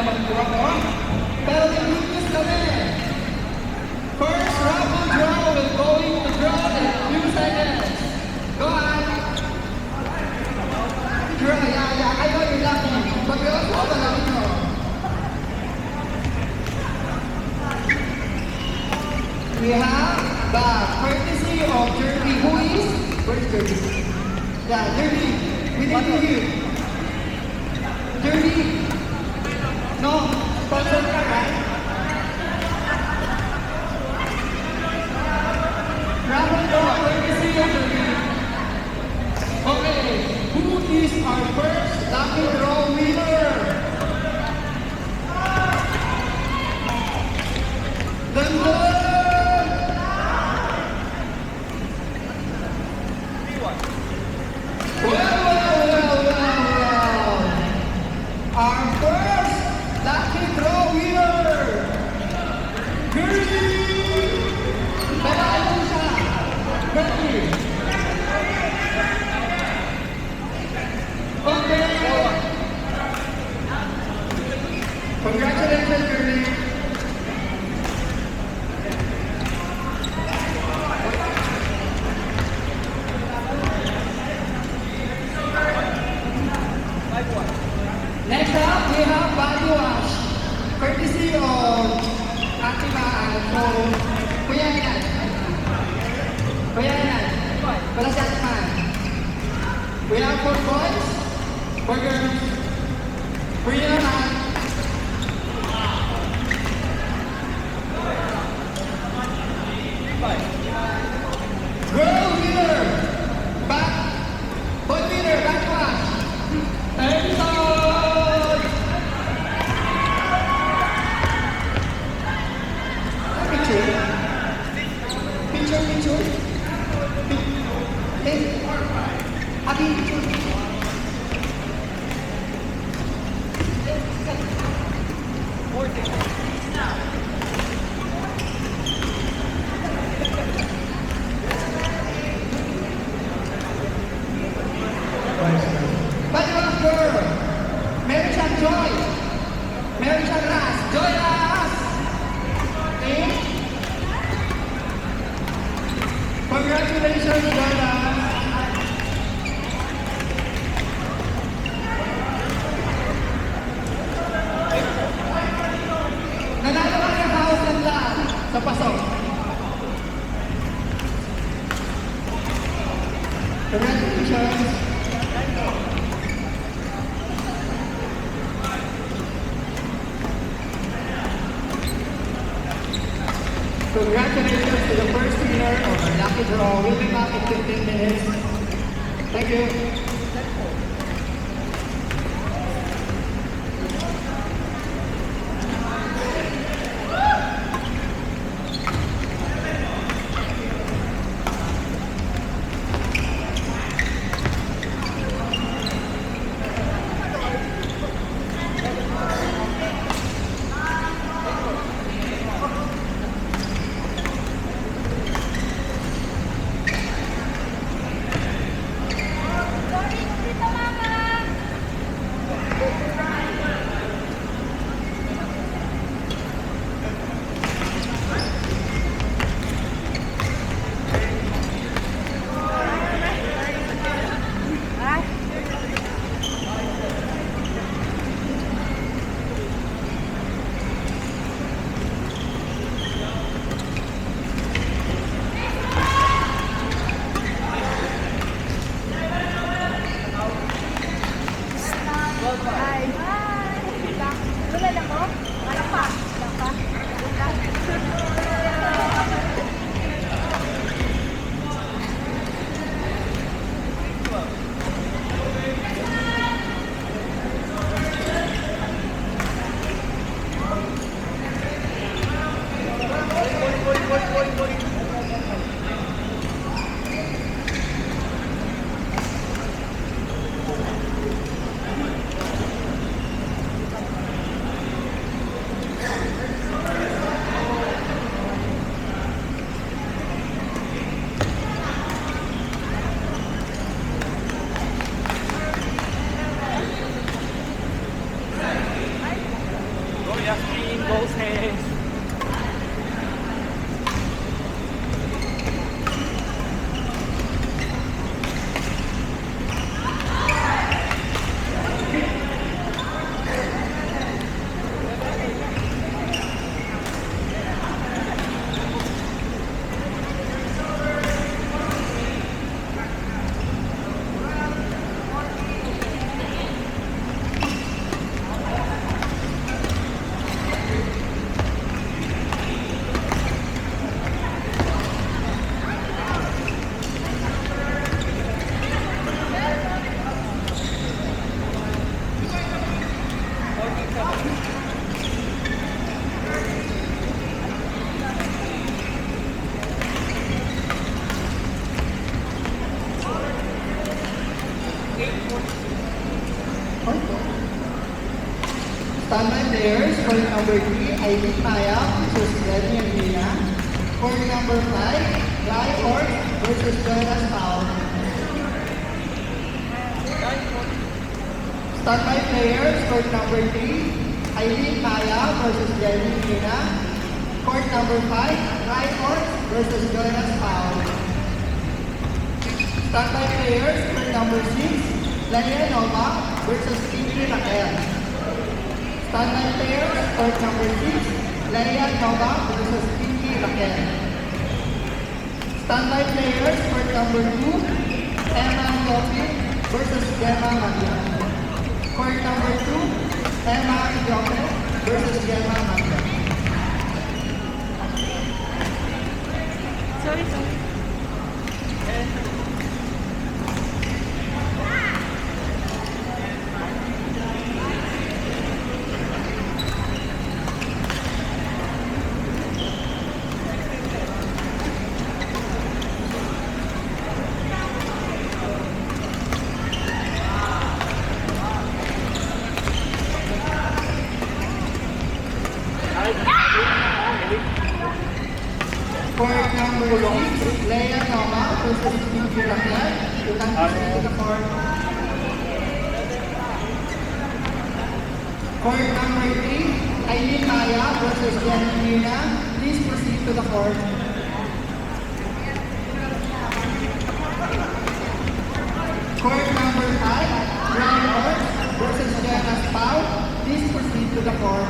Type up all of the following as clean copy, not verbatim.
naman po ako. Pero yung good news kami. First raffle draw will going to draw in a few seconds. Go on. Draw, yeah. I know you're lucky. But we also have a lucky draw. We have the courtesy of Derby. Who is? Where's Derby? Yeah, Derby. We didn't do you. Derby. No, sponsor ka, right? Raffle draw, courtesy of Derby. Okay, who is our first lucky draw winner? Our first lucky draw winner! Gertie! Babae po siya! Gertie! Okay! Congratulations, Gertie! Next up, we have body wash. Courtesy of Ate Maan. So, kuya yan. Kuya yan. Wala si Ate Maan. We have for boys, for girls, for you naman. Girl winner. Back. Boy winner, back wash. Edison! Picture. Hey, Abi, picture. Baliwag girl! Meron siyang Joy! Meron siyang Ras! Joy Ras! Okay? Congratulations, Joy Ras! Nanalo ka ng house and lot sa pasok. Congratulations! Congratulations to the first winner of our lucky draw. We'll be back in 15 minutes. Thank you. Go Yasmin, go Ses. Standby players, court number 3, Aileen Maya versus Lenny and Nina. Court number 5, Guy Ork versus Jonas Paul. Standby players, court number 3, Aileen Maya versus Lenny and Nina. Court number 5, Guy Ork versus Jonas Paul. Standby players, court number 6, Leia Nova versus Pinky Raquel. Standby players, court number 6, Leia Nova versus Pinky Raquel. Standby players, court number 2, Emma Lopi versus Gemma Magia. Court number 2, Emma Lopi versus Gemma Magia. Sorry. Court number 6, Leia Nova versus Pinky Raquel. You can proceed to the court. Court number 3, Aileen Maya versus Jenny Nina. Please proceed to the court. Court number 5, Brian Ork versus Jonas Pau. Please proceed to the court.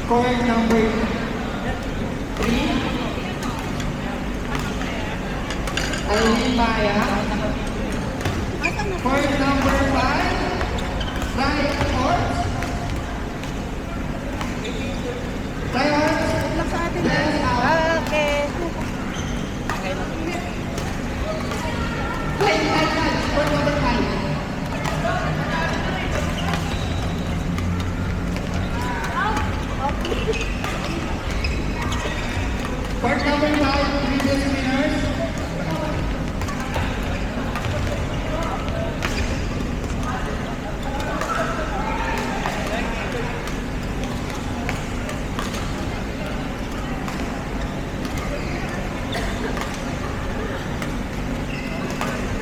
Court number 3, Aileen Maya. Court number 5, Brian Ork. Brian Ork, Lang sa atin. let's out. Okay. Play, court number 5. Court number 5, previous winners.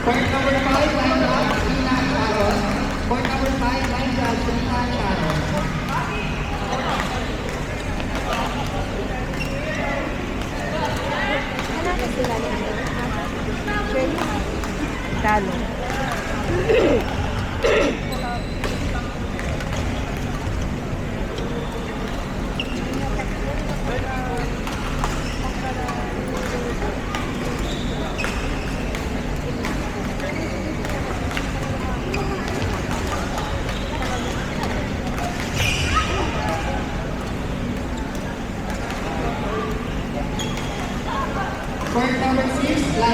Court number 5, line judge, Ina Sharon. Court number 5, line judge, Ina Sharon. Hanapin sila ni Shirley. Talo. Court number 6, line